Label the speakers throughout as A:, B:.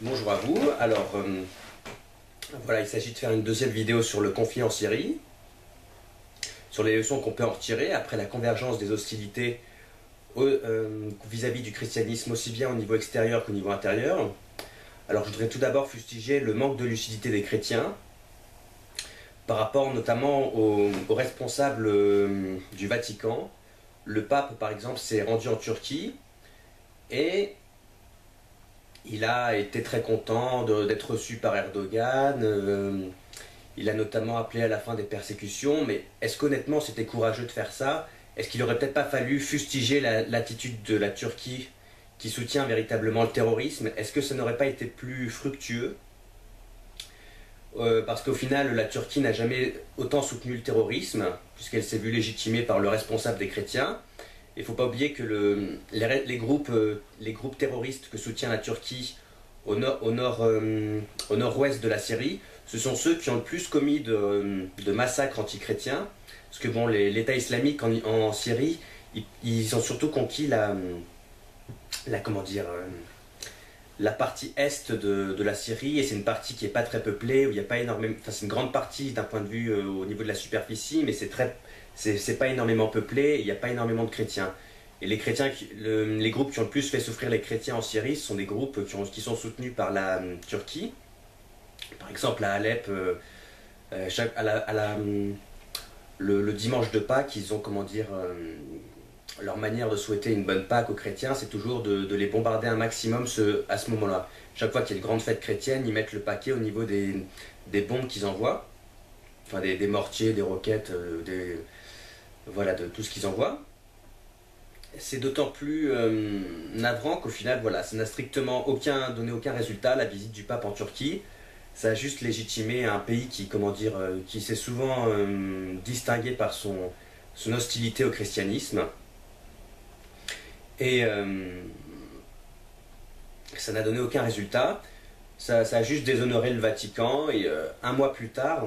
A: Bonjour à vous. Alors, voilà, il s'agit de faire une deuxième vidéo sur le conflit en Syrie, sur les leçons qu'on peut en retirer après la convergence des hostilités vis-à-vis du christianisme, aussi bien au niveau extérieur qu'au niveau intérieur. Alors, je voudrais tout d'abord fustiger le manque de lucidité des chrétiens, par rapport notamment aux responsables du Vatican. Le pape, par exemple, s'est rendu en Turquie et il a été très content d'être reçu par Erdogan. Il a notamment appelé à la fin des persécutions. Mais est-ce qu'honnêtement c'était courageux de faire ça? Est-ce qu'il aurait peut-être pas fallu fustiger l'attitude de la Turquie qui soutient véritablement le terrorisme? Est-ce que ça n'aurait pas été plus fructueux? Parce qu'au final, la Turquie n'a jamais autant soutenu le terrorisme, puisqu'elle s'est vue légitimée par le responsable des chrétiens. Il ne faut pas oublier que les groupes terroristes que soutient la Turquie au nord-ouest de la Syrie, ce sont ceux qui ont le plus commis de massacres antichrétiens. Parce que bon, l'État islamique en Syrie, ils ont surtout conquis la partie est de la Syrie, et c'est une partie qui n'est pas très peuplée, où il n'y a pas énormément, enfin c'est une grande partie d'un point de vue au niveau de la superficie, mais c'est pas énormément peuplé, il n'y a pas énormément de chrétiens. Et les chrétiens, les groupes qui ont le plus fait souffrir les chrétiens en Syrie, ce sont des groupes qui sont soutenus par la Turquie. Par exemple à Alep, le dimanche de Pâques, ils ont, comment dire, leur manière de souhaiter une bonne Pâques aux chrétiens, c'est toujours de les bombarder un maximum à ce moment-là. Chaque fois qu'il y a une grande fête chrétienne, ils mettent le paquet au niveau des bombes qu'ils envoient, enfin des mortiers, des roquettes, voilà, de tout ce qu'ils envoient. C'est d'autant plus navrant qu'au final, voilà, ça n'a strictement donné aucun résultat, la visite du pape en Turquie. Ça a juste légitimé un pays qui, comment dire, qui s'est souvent distingué par son hostilité au christianisme. Et ça n'a donné aucun résultat. Ça a juste déshonoré le Vatican. Et un mois plus tard,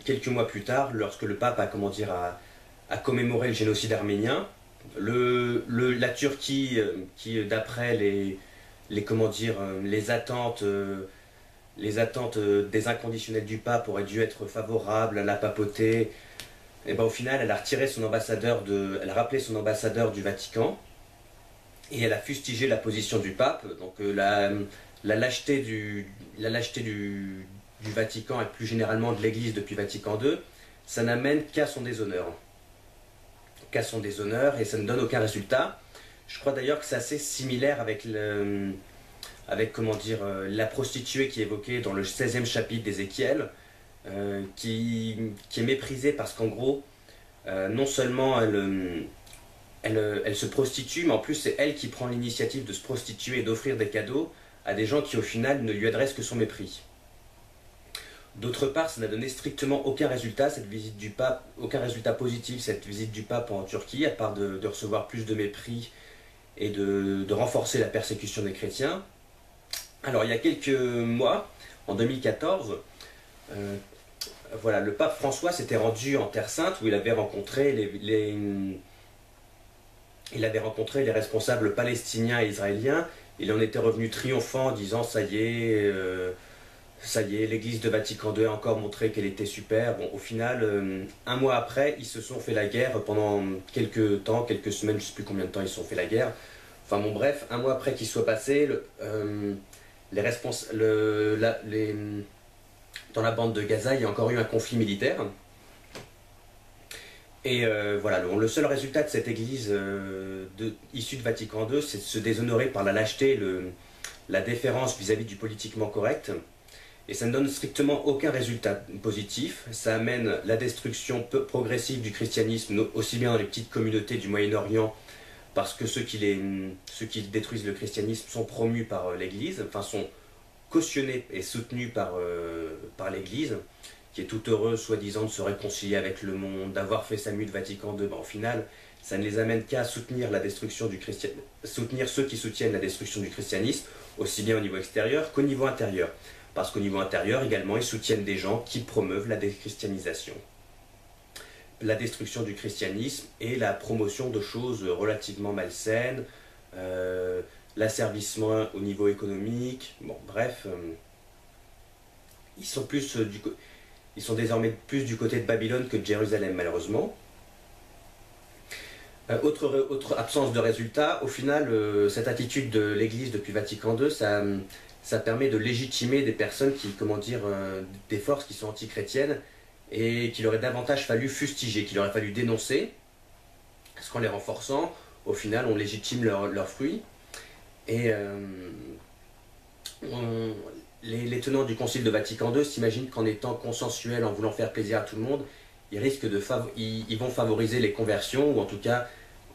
A: quelques mois plus tard, lorsque le pape a, comment dire, a commémoré le génocide arménien, la Turquie, qui d'après comment dire, les attentes des inconditionnels du pape auraient dû être favorables à la papauté, et ben au final elle a retiré son ambassadeur elle a rappelé son ambassadeur du Vatican, et elle a fustigé la position du pape. Donc la lâcheté du Vatican, et plus généralement de l'Église depuis Vatican II, ça n'amène qu'à son déshonneur. Et ça ne donne aucun résultat. Je crois d'ailleurs que c'est assez similaire avec comment dire, la prostituée qui est évoquée dans le 16e chapitre d'Ézéchiel, qui est méprisée parce qu'en gros, non seulement elle se prostitue, mais en plus c'est elle qui prend l'initiative de se prostituer et d'offrir des cadeaux à des gens qui au final ne lui adressent que son mépris. D'autre part, ça n'a donné strictement aucun résultat, cette visite du pape, aucun résultat positif, cette visite du pape en Turquie, à part de recevoir plus de mépris et de renforcer la persécution des chrétiens. Alors il y a quelques mois, en 2014, voilà, le pape François s'était rendu en Terre Sainte, où il avait rencontré les responsables palestiniens et israéliens. Il en était revenu triomphant, disant ça y est, l'église de Vatican II a encore montré qu'elle était super. Bon, au final, un mois après, ils se sont fait la guerre pendant quelques semaines, je ne sais plus combien de temps ils se sont fait la guerre. Enfin bon, bref, un mois après qu'il soit passé, dans la bande de Gaza, il y a encore eu un conflit militaire. Et voilà, le seul résultat de cette église issue de Vatican II, c'est de se déshonorer par la lâcheté, la déférence vis-à-vis du politiquement correct. Et ça ne donne strictement aucun résultat positif. Ça amène la destruction progressive du christianisme, aussi bien dans les petites communautés du Moyen-Orient, parce que ceux qui détruisent le christianisme sont promus par l'Église, enfin sont cautionnés et soutenus par l'Église, qui est tout heureuse, soi-disant, de se réconcilier avec le monde, d'avoir fait sa mue de Vatican II. Ben, au final, ça ne les amène qu'à soutenir soutenir ceux qui soutiennent la destruction du christianisme, aussi bien au niveau extérieur qu'au niveau intérieur. Parce qu'au niveau intérieur, également, ils soutiennent des gens qui promeuvent la déchristianisation. la destruction du christianisme et la promotion de choses relativement malsaines, l'asservissement au niveau économique, bon bref, ils sont plus ils sont désormais plus du côté de Babylone que de Jérusalem malheureusement. Autre absence de résultat, au final, cette attitude de l'Église depuis Vatican II, ça permet de légitimer des personnes qui, comment dire, des forces qui sont antichrétiennes et qu'il aurait davantage fallu fustiger, qu'il aurait fallu dénoncer, parce qu'en les renforçant, au final, on légitime leurs fruits. Et les tenants du Concile de Vatican II s'imaginent qu'en étant consensuels, en voulant faire plaisir à tout le monde, ils risquent ils vont favoriser les conversions, ou en tout cas,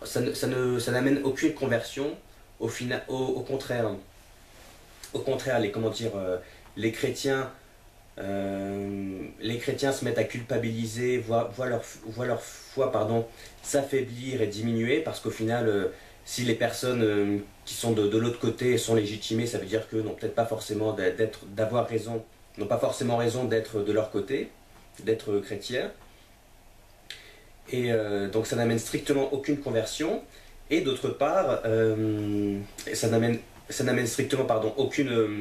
A: ça n'amène aucune conversion. Au contraire, comment dire, les chrétiens se mettent à culpabiliser, voient leur foi s'affaiblir et diminuer, parce qu'au final, si les personnes qui sont de l'autre côté sont légitimées, ça veut dire qu'eux n'ont peut-être pas forcément d'avoir raison, n'ont pas forcément raison d'être de leur côté, d'être chrétiens. Et donc ça n'amène strictement aucune conversion. Et d'autre part, ça n'amène strictement,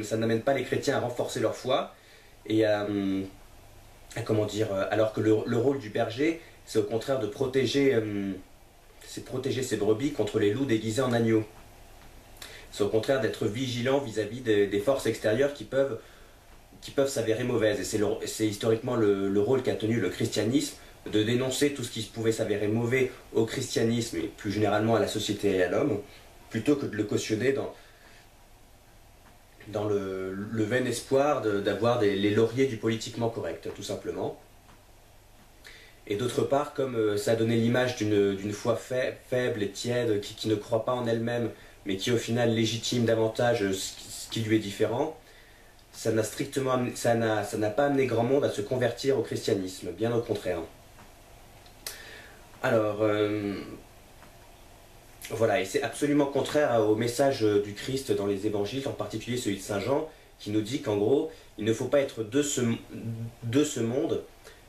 A: ça n'amène pas les chrétiens à renforcer leur foi et comment dire, alors que le rôle du berger, c'est au contraire de protéger ses brebis contre les loups déguisés en agneaux. C'est au contraire d'être vigilant vis-à-vis des forces extérieures qui peuvent s'avérer mauvaises. Et c'est historiquement le rôle qu'a tenu le christianisme, de dénoncer tout ce qui pouvait s'avérer mauvais au christianisme et plus généralement à la société et à l'homme, plutôt que de le cautionner dans le vain espoir d'avoir les lauriers du politiquement correct, tout simplement. Et d'autre part, comme ça a donné l'image d'une foi faible et tiède, qui ne croit pas en elle-même, mais qui au final légitime davantage ce qui lui est différent, ça n'a pas amené grand monde à se convertir au christianisme, bien au contraire. Alors, voilà, et c'est absolument contraire au message du Christ dans les évangiles, en particulier celui de Saint Jean, qui nous dit qu'en gros, il ne faut pas être de ce monde,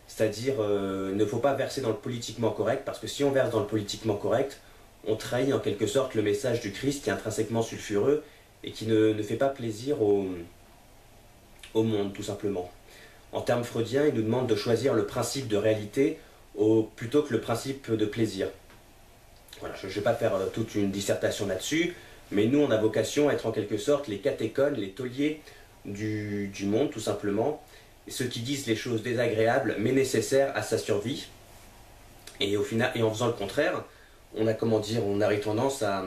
A: c'est-à-dire, il ne faut pas verser dans le politiquement correct, parce que si on verse dans le politiquement correct, on trahit en quelque sorte le message du Christ qui est intrinsèquement sulfureux et qui ne fait pas plaisir au monde, tout simplement. En termes freudiens, il nous demande de choisir le principe de réalité plutôt que le principe de plaisir. Voilà, je ne vais pas faire toute une dissertation là-dessus, mais nous, on a vocation à être en quelque sorte les catéchones, les tauliers du monde, tout simplement, et ceux qui disent les choses désagréables mais nécessaires à sa survie. Et au final, et en faisant le contraire, on aurait tendance à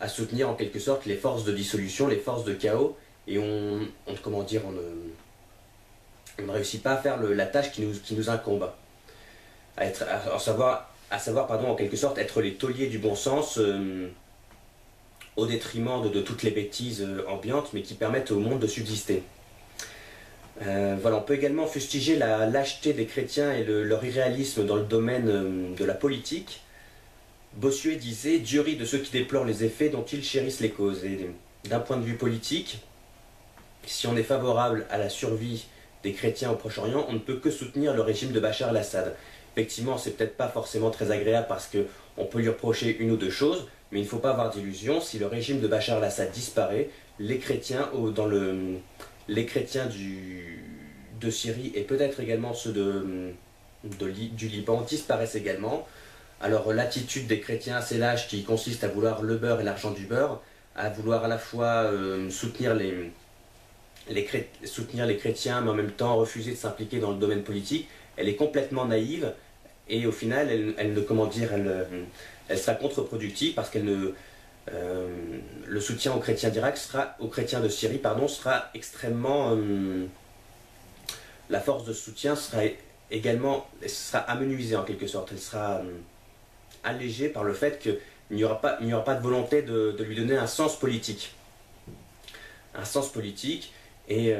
A: soutenir en quelque sorte les forces de dissolution, les forces de chaos, et on ne réussit pas à faire la tâche qui nous incombe. À savoir, en quelque sorte, être les tauliers du bon sens au détriment de toutes les bêtises ambiantes, mais qui permettent au monde de subsister. Voilà, on peut également fustiger la lâcheté des chrétiens et leur irréalisme dans le domaine de la politique. Bossuet disait « Dieu rit de ceux qui déplorent les effets dont ils chérissent les causes ». Et d'un point de vue politique, si on est favorable à la survie des chrétiens au Proche-Orient, on ne peut que soutenir le régime de Bachar el-Assad. Effectivement, c'est peut-être pas forcément très agréable parce qu'on peut lui reprocher une ou deux choses, mais il ne faut pas avoir d'illusions. Si le régime de Bachar el-Assad disparaît, les chrétiens de Syrie et peut-être également ceux du Liban disparaissent également. Alors l'attitude des chrétiens assez lâche qui consiste à vouloir le beurre et l'argent du beurre, à vouloir à la fois soutenir les chrétiens mais en même temps refuser de s'impliquer dans le domaine politique, elle est complètement naïve et au final elle sera contre-productive parce qu'elle le soutien aux chrétiens d'Irak aux chrétiens de Syrie sera extrêmement la force de soutien sera amenuisée en quelque sorte, elle sera allégée par le fait qu'il n'y aura pas de volonté de lui donner un sens politique et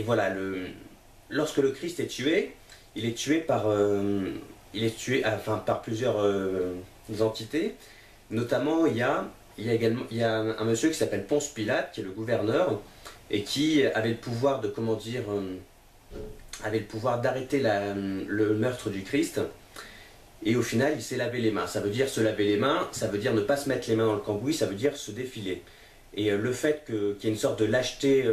A: voilà, lorsque le Christ est tué, il est tué par plusieurs entités. Notamment, il y a un monsieur qui s'appelle Ponce Pilate, qui est le gouverneur, et qui avait le pouvoir de, avait le pouvoir d'arrêter le meurtre du Christ. Et au final, il s'est lavé les mains. Ça veut dire se laver les mains, ça veut dire ne pas se mettre les mains dans le cambouis, ça veut dire se défiler. Et le fait qu'il y ait une sorte de lâcheté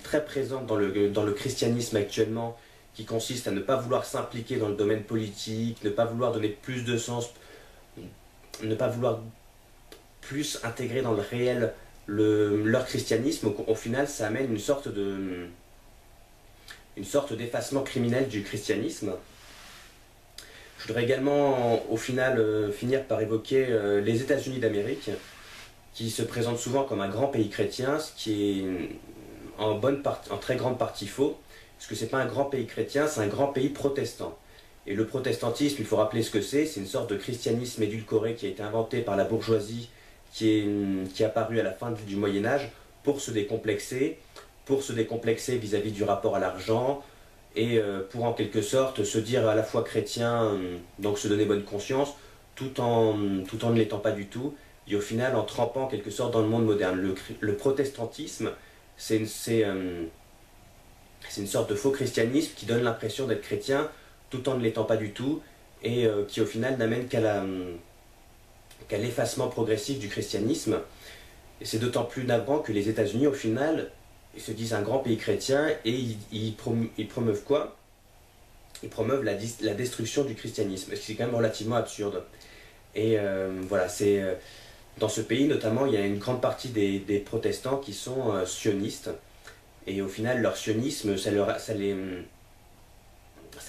A: très présente dans le christianisme actuellement, qui consiste à ne pas vouloir s'impliquer dans le domaine politique, ne pas vouloir donner plus de sens, ne pas vouloir plus intégrer dans le réel leur christianisme, au final, ça amène une sorte d'effacement criminel du christianisme. Je voudrais également, au final, finir par évoquer les États-Unis d'Amérique, qui se présentent souvent comme un grand pays chrétien, ce qui est en très grande partie faux, parce que ce n'est pas un grand pays chrétien, c'est un grand pays protestant. Et le protestantisme, il faut rappeler ce que c'est une sorte de christianisme édulcoré qui a été inventé par la bourgeoisie, qui est apparu à la fin du Moyen-Âge, pour se décomplexer vis-à-vis du rapport à l'argent, et pour en quelque sorte se dire à la fois chrétien, donc se donner bonne conscience, tout en ne l'étant pas du tout, et au final en trempant en quelque sorte dans le monde moderne. Le protestantisme, c'est une sorte de faux christianisme qui donne l'impression d'être chrétien, tout en ne l'étant pas du tout, et qui au final n'amène qu'à l'effacement progressif du christianisme. Et c'est d'autant plus navrant que les États-Unis, au final, ils se disent un grand pays chrétien et ils promeuvent quoi? Ils promeuvent la destruction du christianisme, ce qui est quand même relativement absurde. Et voilà, dans ce pays notamment, il y a une grande partie des protestants qui sont sionistes. Et au final, leur sionisme, ça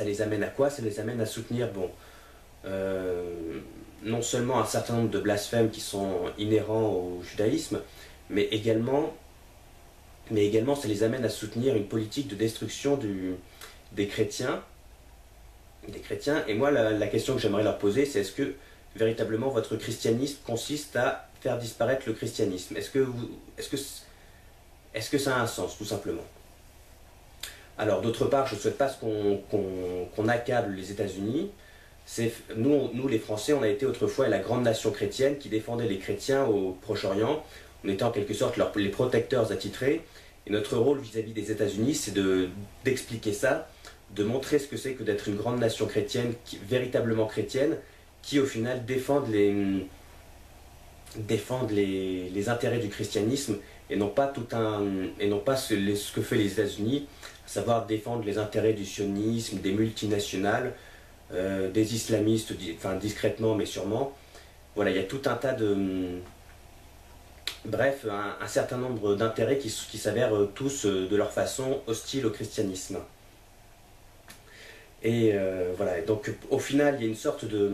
A: les amène à quoi? Ça les amène à soutenir, bon, non seulement un certain nombre de blasphèmes qui sont inhérents au judaïsme, mais également ça les amène à soutenir une politique de destruction des chrétiens. Et moi, la question que j'aimerais leur poser, c'est est-ce que véritablement votre christianisme consiste à faire disparaître le christianisme? Est-ce que ça a un sens, tout simplement? Alors, d'autre part, je ne souhaite pas qu'on accable les États-Unis. Nous, les Français, on a été autrefois la grande nation chrétienne qui défendait les chrétiens au Proche-Orient. On était en quelque sorte les protecteurs attitrés. Et notre rôle vis-à-vis des États-Unis, c'est d'expliquer ça, de montrer ce que c'est que d'être une grande nation chrétienne, véritablement chrétienne, qui au final défendent les intérêts du christianisme et non pas ce que fait les États-Unis, à savoir défendre les intérêts du sionisme, des multinationales, des islamistes, enfin discrètement mais sûrement. Voilà, il y a tout un tas bref, un certain nombre d'intérêts qui s'avèrent tous de leur façon hostiles au christianisme. Et voilà, donc au final, il y a une sorte de...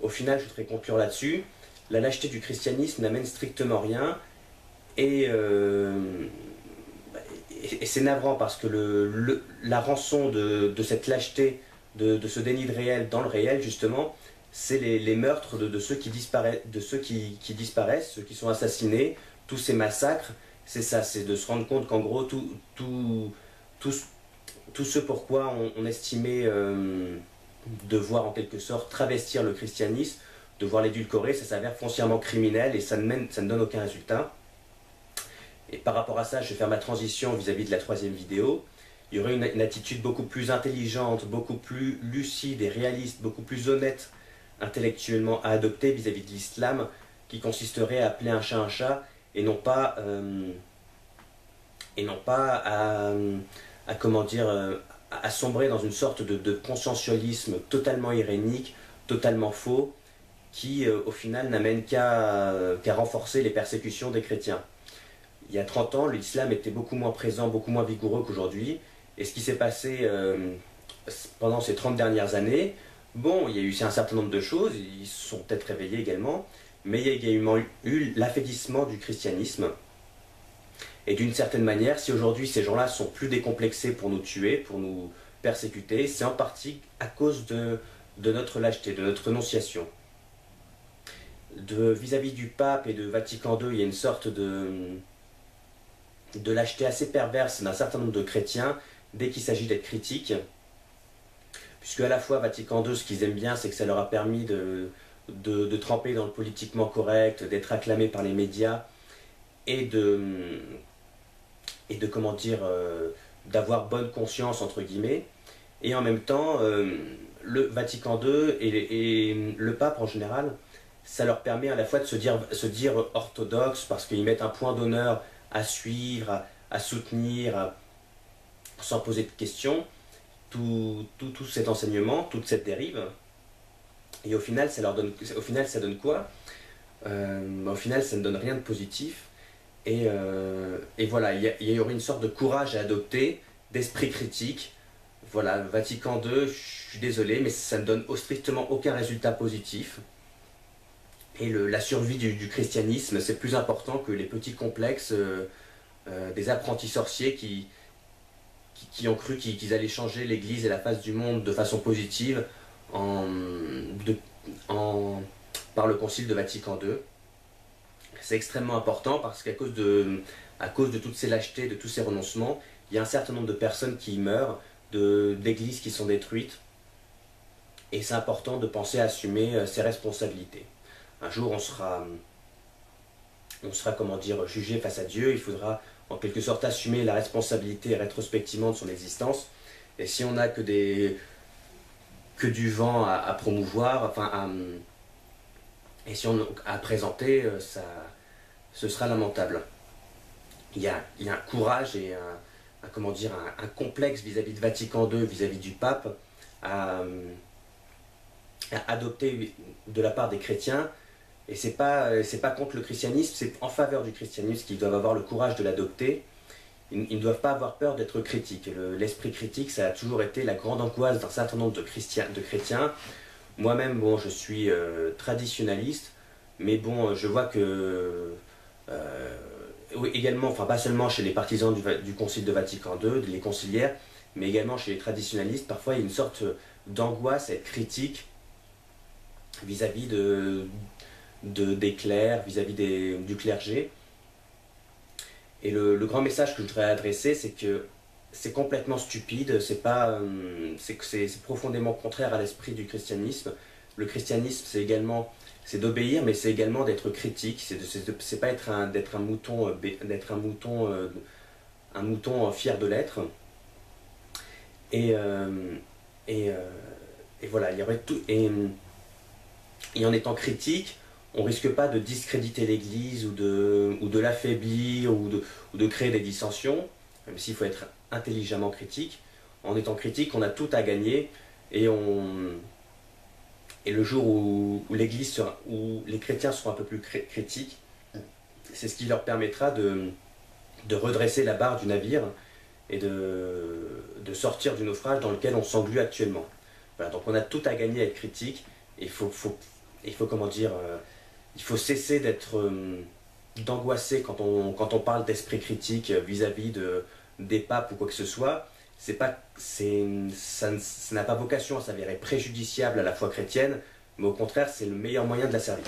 A: Au final, je voudrais conclure là-dessus. La lâcheté du christianisme n'amène strictement rien. Et c'est navrant parce que la rançon de cette lâcheté, de ce déni de réel dans le réel, justement, c'est les meurtres de ceux qui disparaissent, ceux qui sont assassinés, tous ces massacres. C'est ça, c'est de se rendre compte qu'en gros, tout ce pourquoi on estimait devoir en quelque sorte travestir le christianisme, devoir l'édulcorer, ça s'avère foncièrement criminel et ça ne donne aucun résultat. Et par rapport à ça, je vais faire ma transition vis-à-vis de la troisième vidéo. Il y aurait une attitude beaucoup plus intelligente, beaucoup plus lucide et réaliste, beaucoup plus honnête intellectuellement à adopter vis-à-vis de l'islam, qui consisterait à appeler un chat et non pas à comment dire, à sombrer dans une sorte de conscientialisme totalement irénique, totalement faux, qui au final n'amène qu'à renforcer les persécutions des chrétiens. Il y a 30 ans, l'islam était beaucoup moins présent, beaucoup moins vigoureux qu'aujourd'hui. Et ce qui s'est passé pendant ces 30 dernières années, bon, il y a eu un certain nombre de choses, ils se sont peut-être réveillés également, mais il y a également eu l'affaiblissement du christianisme. Et d'une certaine manière, si aujourd'hui ces gens-là sont plus décomplexés pour nous tuer, pour nous persécuter, c'est en partie à cause de notre lâcheté, de notre renonciation. Vis-à-vis du pape et de Vatican II, il y a une sorte de lâcheté assez perverse d'un certain nombre de chrétiens dès qu'il s'agit d'être critique, puisque à la fois Vatican II, ce qu'ils aiment bien, c'est que ça leur a permis de tremper dans le politiquement correct, d'être acclamés par les médias et de comment dire, d'avoir bonne conscience, entre guillemets, et en même temps, le Vatican II et le pape en général, ça leur permet à la fois de se dire orthodoxe, parce qu'ils mettent un point d'honneur à suivre, à soutenir, sans poser de questions, tout cet enseignement, toute cette dérive. Et au final, ça donne quoi? Au final, ça ne donne rien de positif. Et voilà, il y aurait une sorte de courage à adopter, d'esprit critique. Voilà, Vatican II, je suis désolé, mais ça ne donne strictement aucun résultat positif. Et la survie du christianisme, c'est plus important que les petits complexes des apprentis sorciers qui ont cru qu'ils allaient changer l'Église et la face du monde de façon positive par le Concile de Vatican II. C'est extrêmement important parce à cause de toutes ces lâchetés, de tous ces renoncements, il y a un certain nombre de personnes qui meurent, d'églises qui sont détruites, et c'est important de penser à assumer ses responsabilités. Un jour, on sera, comment dire, jugé face à Dieu. Il faudra en quelque sorte assumer la responsabilité rétrospectivement de son existence. Et si on n'a que du vent à promouvoir, enfin et si on à présenter, ce sera lamentable. Il y a un courage et comment dire, un complexe vis-à-vis de Vatican II, vis-à-vis du pape, à adopter de la part des chrétiens. Et c'est pas contre le christianisme, c'est en faveur du christianisme qu'ils doivent avoir le courage de l'adopter. Ils ne doivent pas avoir peur d'être critiques. L'esprit critique, ça a toujours été la grande angoisse d'un certain nombre de chrétiens. Moi-même, bon, je suis traditionnaliste, mais bon, je vois que oui, également, enfin pas seulement chez les partisans du Concile de Vatican II, les conciliaires, mais également chez les traditionnalistes, parfois il y a une sorte d'angoisse à être critique vis-à-vis des clercs, vis-à-vis du clergé. Et le grand message que je voudrais adresser, c'est que c'est complètement stupide, c'est profondément contraire à l'esprit du christianisme. Le christianisme, c'est d'obéir, mais c'est également d'être critique. C'est pas d'être un mouton fier de l'être. Et voilà, il y aurait tout. Et en étant critique, on risque pas de discréditer l'Église ou de l'affaiblir ou de créer des dissensions, même s'il faut être intelligemment critique. En étant critique, on a tout à gagner et le jour où les chrétiens seront un peu plus critiques, c'est ce qui leur permettra de redresser la barre du navire et de sortir du naufrage dans lequel on s'englue actuellement. Voilà, donc on a tout à gagner à être critique. Il faut comment dire, il faut cesser d'angoisser quand on parle d'esprit critique vis-à-vis des papes ou quoi que ce soit. Ça n'a pas vocation à s'avérer préjudiciable à la foi chrétienne, mais au contraire, c'est le meilleur moyen de la servir.